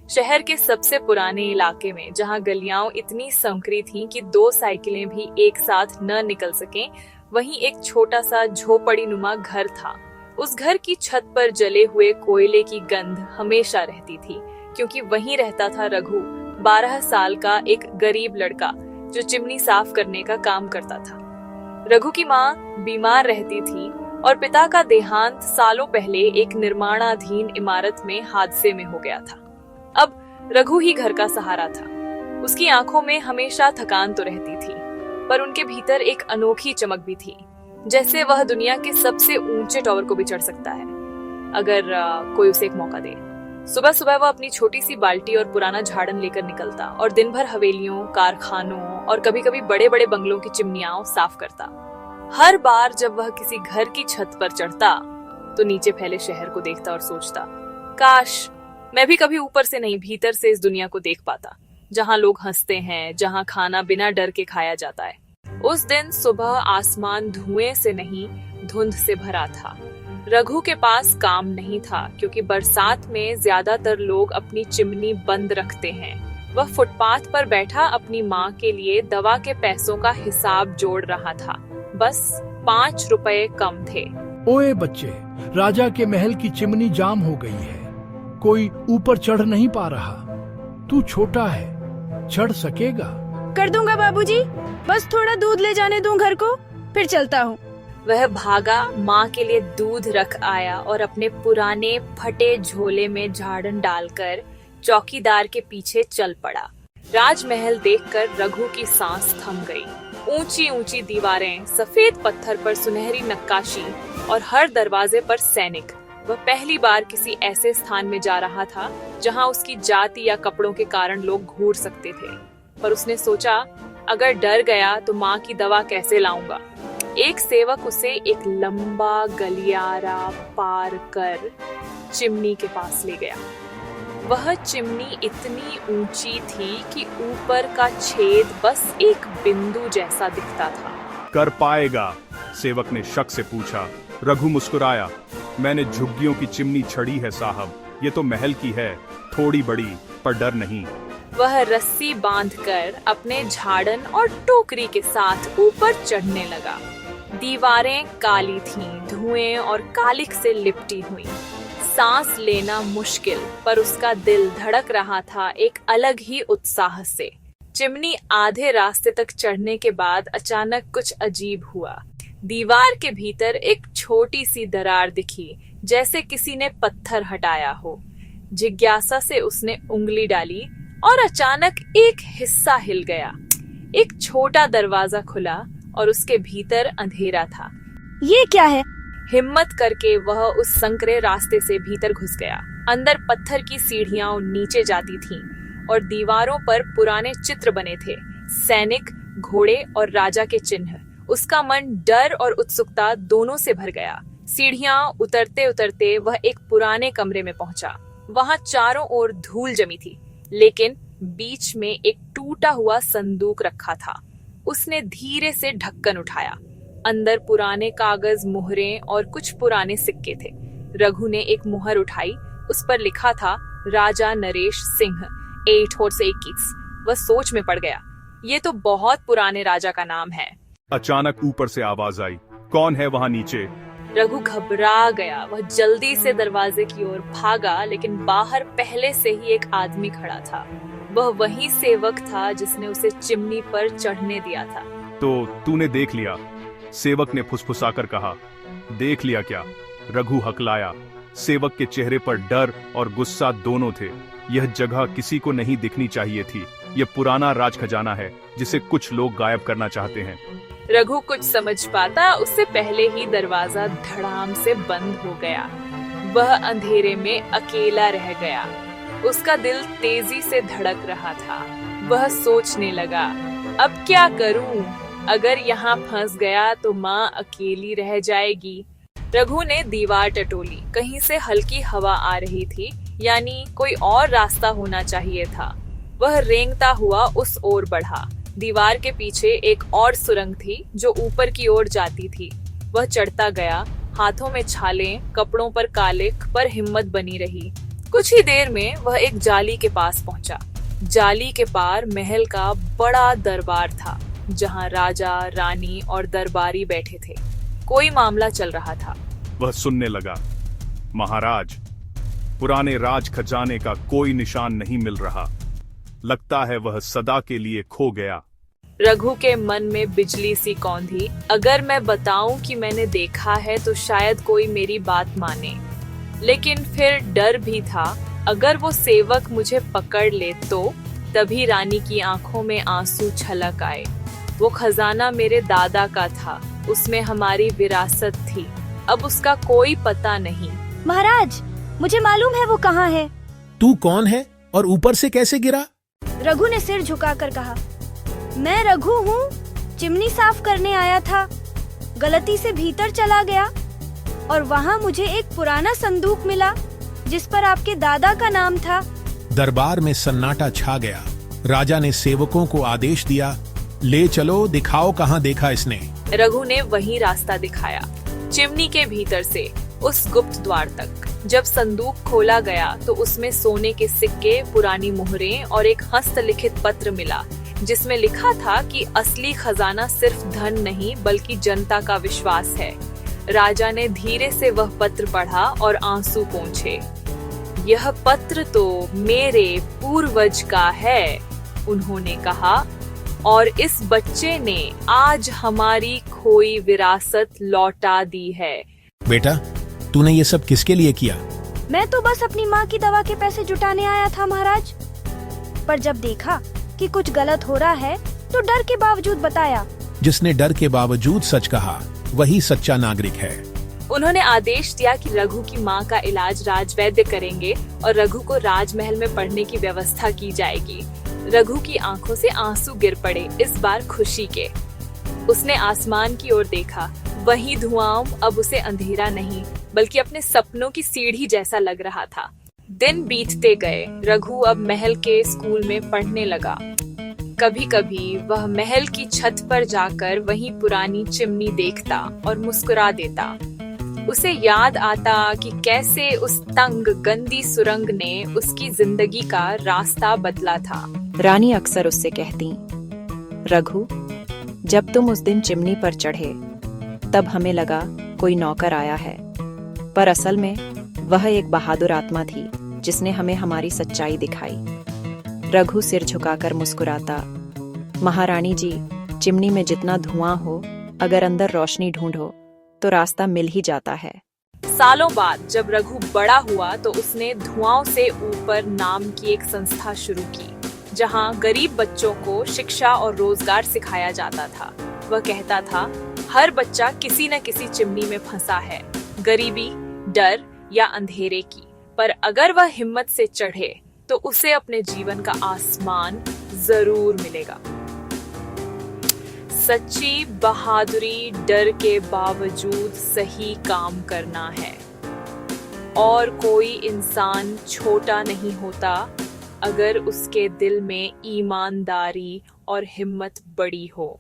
शहर के सबसे पुराने इलाके में, जहां गलियां इतनी संकरी थीं कि 2 साइकिलें भी एक साथ न निकल सकें, वहीं एक छोटा सा झोपड़ी नुमा घर था। उस घर की छत पर जले हुए कोयले की गंध हमेशा रहती थी, क्योंकि वहीं रहता था रघु, 12 साल का एक गरीब लड़का जो चिमनी साफ करने का काम करता था। रघु की माँ बीमार रहती थी और पिता का देहांत सालों पहले एक निर्माणाधीन इमारत में हादसे में हो गया था। अब रघु ही घर का सहारा था। उसकी आंखों में हमेशा थकान तो रहती थी, पर उनके भीतर एक अनोखी चमक भी थी, जैसे वह दुनिया के सबसे ऊंचे टावर को भी चढ़ सकता है, अगर कोई उसे एक मौका दे। सुबह सुबह वह अपनी छोटी सी बाल्टी और पुराना झाड़न लेकर निकलता और दिन भर हवेलियों, कारखानों और कभी कभी बड़े बड़े बंगलों की चिमनियां साफ करता। हर बार जब वह किसी घर की छत पर चढ़ता तो नीचे फैले शहर को देखता और सोचता, काश मैं भी कभी ऊपर से नहीं, भीतर से इस दुनिया को देख पाता, जहां लोग हंसते हैं, जहां खाना बिना डर के खाया जाता है। उस दिन सुबह आसमान धुएं से नहीं, धुंध से भरा था। रघु के पास काम नहीं था, क्योंकि बरसात में ज्यादातर लोग अपनी चिमनी बंद रखते हैं। वह फुटपाथ पर बैठा अपनी माँ के लिए दवा के पैसों का हिसाब जोड़ रहा था। बस 5 रुपए कम थे। ओए बच्चे, राजा के महल की चिमनी जाम हो गई है, कोई ऊपर चढ़ नहीं पा रहा। तू छोटा है, चढ़ सकेगा? कर दूंगा बाबूजी, बस थोड़ा दूध ले जाने दूं घर को, फिर चलता हूँ। वह भागा, माँ के लिए दूध रख आया और अपने पुराने फटे झोले में झाड़न डालकर चौकीदार के पीछे चल पड़ा। राजमहल देखकर रघु की सांस थम गई। ऊंची ऊंची दीवारें, सफेद पत्थर पर सुनहरी नक्काशी और हर दरवाजे पर सैनिक। वह पहली बार किसी ऐसे स्थान में जा रहा था जहां उसकी जाति या कपड़ों के कारण लोग घूर सकते थे। पर उसने सोचा, अगर डर गया तो माँ की दवा कैसे लाऊंगा। एक सेवक उसे एक लंबा गलियारा पार कर चिमनी के पास ले गया। वह चिमनी इतनी ऊंची थी कि ऊपर का छेद बस एक बिंदु जैसा दिखता था। कर पाएगा? सेवक ने शक से पूछा। रघु मुस्कुराया। मैंने झुग्गियों की चिमनी छड़ी है साहब, ये तो महल की है, थोड़ी बड़ी, पर डर नहीं। वह रस्सी बांधकर अपने झाड़न और टोकरी के साथ ऊपर चढ़ने लगा। दीवारें काली थीं, धुएं और कालिख से लिपटी हुई। सांस लेना मुश्किल, पर उसका दिल धड़क रहा था एक अलग ही उत्साह से। चिमनी आधे रास्ते तक चढ़ने के बाद अचानक कुछ अजीब हुआ। दीवार के भीतर एक छोटी सी दरार दिखी, जैसे किसी ने पत्थर हटाया हो। जिज्ञासा से उसने उंगली डाली और अचानक एक हिस्सा हिल गया। एक छोटा दरवाजा खुला और उसके भीतर अंधेरा था। ये क्या है? हिम्मत करके वह उस संकरे रास्ते से भीतर घुस गया। अंदर पत्थर की सीढ़ियां नीचे जाती थीं और दीवारों पर पुराने चित्र बने थे, सैनिक, घोड़े और राजा के चिन्ह। उसका मन डर और उत्सुकता दोनों से भर गया। सीढ़ियां उतरते उतरते वह एक पुराने कमरे में पहुंचा। वहां चारों ओर धूल जमी थी, लेकिन बीच में एक टूटा हुआ संदूक रखा था। उसने धीरे से ढक्कन उठाया। अंदर पुराने कागज, मुहरें और कुछ पुराने सिक्के थे। रघु ने एक मुहर उठाई, उस पर लिखा था राजा नरेश सिंह 8 और 21। वह सोच में पड़ गया, ये तो बहुत पुराने राजा का नाम है। अचानक ऊपर से आवाज आई, कौन है वहाँ नीचे? रघु घबरा गया। वह जल्दी से दरवाजे की ओर भागा, लेकिन बाहर पहले से ही एक आदमी खड़ा था। वह वही सेवक था जिसने उसे चिमनी पर चढ़ने दिया था। तो तूने देख लिया? सेवक ने फुसफुसाकर कहा। देख लिया क्या? रघु हकलाया। सेवक के चेहरे पर डर और गुस्सा दोनों थे। यह जगह किसी को नहीं दिखनी चाहिए थी। यह पुराना राज खजाना है जिसे कुछ लोग गायब करना चाहते हैं। रघु कुछ समझ पाता उससे पहले ही दरवाजा धड़ाम से बंद हो गया। वह अंधेरे में अकेला रह गया। उसका दिल तेजी से धड़क रहा था। वह सोचने लगा, अब क्या करूं? अगर यहाँ फंस गया तो माँ अकेली रह जाएगी। रघु ने दीवार टटोली। कहीं से हल्की हवा आ रही थी, यानी कोई और रास्ता होना चाहिए था। वह रेंगता हुआ उस ओर बढ़ा। दीवार के पीछे एक और सुरंग थी जो ऊपर की ओर जाती थी। वह चढ़ता गया। हाथों में छालें, कपड़ों पर कालिख, पर हिम्मत बनी रही। कुछ ही देर में वह एक जाली के पास पहुंचा। जाली के पार महल का बड़ा दरबार था, जहां राजा, रानी और दरबारी बैठे थे। कोई मामला चल रहा था। वह सुनने लगा, महाराज, पुराने राज खजाने का कोई निशान नहीं मिल रहा। लगता है वह सदा के लिए खो गया। रघु के मन में बिजली सी कौंधी। अगर मैं बताऊं कि मैंने देखा है तो शायद कोई मेरी बात माने, लेकिन फिर डर भी था, अगर वो सेवक मुझे पकड़ ले तो। तभी रानी की आंखों में आंसू छलक आए। वो खजाना मेरे दादा का था, उसमें हमारी विरासत थी, अब उसका कोई पता नहीं। महाराज, मुझे मालूम है वो कहाँ है। तू कौन है और ऊपर से कैसे गिरा? रघु ने सिर झुकाकर कहा, मैं रघु हूँ, चिमनी साफ करने आया था, गलती से भीतर चला गया और वहाँ मुझे एक पुराना संदूक मिला जिस पर आपके दादा का नाम था। दरबार में सन्नाटा छा गया। राजा ने सेवकों को आदेश दिया, ले चलो, दिखाओ कहाँ देखा इसने। रघु ने वही रास्ता दिखाया, चिमनी के भीतर से उस गुप्त द्वार तक। जब संदूक खोला गया तो उसमें सोने के सिक्के, पुरानी मुहरें और एक हस्तलिखित पत्र मिला, जिसमें लिखा था कि असली खजाना सिर्फ धन नहीं बल्कि जनता का विश्वास है। राजा ने धीरे से वह पत्र पढ़ा और आंसू पोंछे। यह पत्र तो मेरे पूर्वज का है, उन्होंने कहा, और इस बच्चे ने आज हमारी खोई विरासत लौटा दी है। बेटा, तूने ये सब किसके लिए किया? मैं तो बस अपनी माँ की दवा के पैसे जुटाने आया था महाराज, पर जब देखा कि कुछ गलत हो रहा है तो डर के बावजूद बताया। जिसने डर के बावजूद सच कहा वही सच्चा नागरिक है। उन्होंने आदेश दिया कि रघु की माँ का इलाज राजवैद्य करेंगे और रघु को राजमहल में पढ़ने की व्यवस्था की जाएगी। रघु की आंखों से आंसू गिर पड़े, इस बार खुशी के। उसने आसमान की ओर देखा, वही धुआं अब उसे अंधेरा नहीं बल्कि अपने सपनों की सीढ़ी जैसा लग रहा था। दिन बीतते गए। रघु अब महल के स्कूल में पढ़ने लगा। कभी कभी वह महल की छत पर जाकर वही पुरानी चिमनी देखता और मुस्कुरा देता। उसे याद आता कि कैसे उस तंग गंदी सुरंग ने उसकी जिंदगी का रास्ता बदला था। रानी अक्सर उससे कहती, रघु, जब तुम उस दिन चिमनी पर चढ़े तब हमें लगा कोई नौकर आया है, पर असल में वह एक बहादुर आत्मा थी जिसने हमें हमारी सच्चाई दिखाई। रघु सिर झुकाकर मुस्कुराता, महारानी जी, चिमनी में जितना धुआं हो, अगर अंदर रोशनी ढूंढो तो रास्ता मिल ही जाता है। सालों बाद जब रघु बड़ा हुआ तो उसने धुआं से ऊपर नाम की एक संस्था शुरू की, जहां गरीब बच्चों को शिक्षा और रोजगार सिखाया जाता था। वह कहता था, हर बच्चा किसी न किसी चिमनी में फंसा है, गरीबी, डर या अंधेरे की, पर अगर वह हिम्मत से चढ़े तो उसे अपने जीवन का आसमान जरूर मिलेगा। सच्ची बहादुरी डर के बावजूद सही काम करना है, और कोई इंसान छोटा नहीं होता अगर उसके दिल में ईमानदारी और हिम्मत बड़ी हो।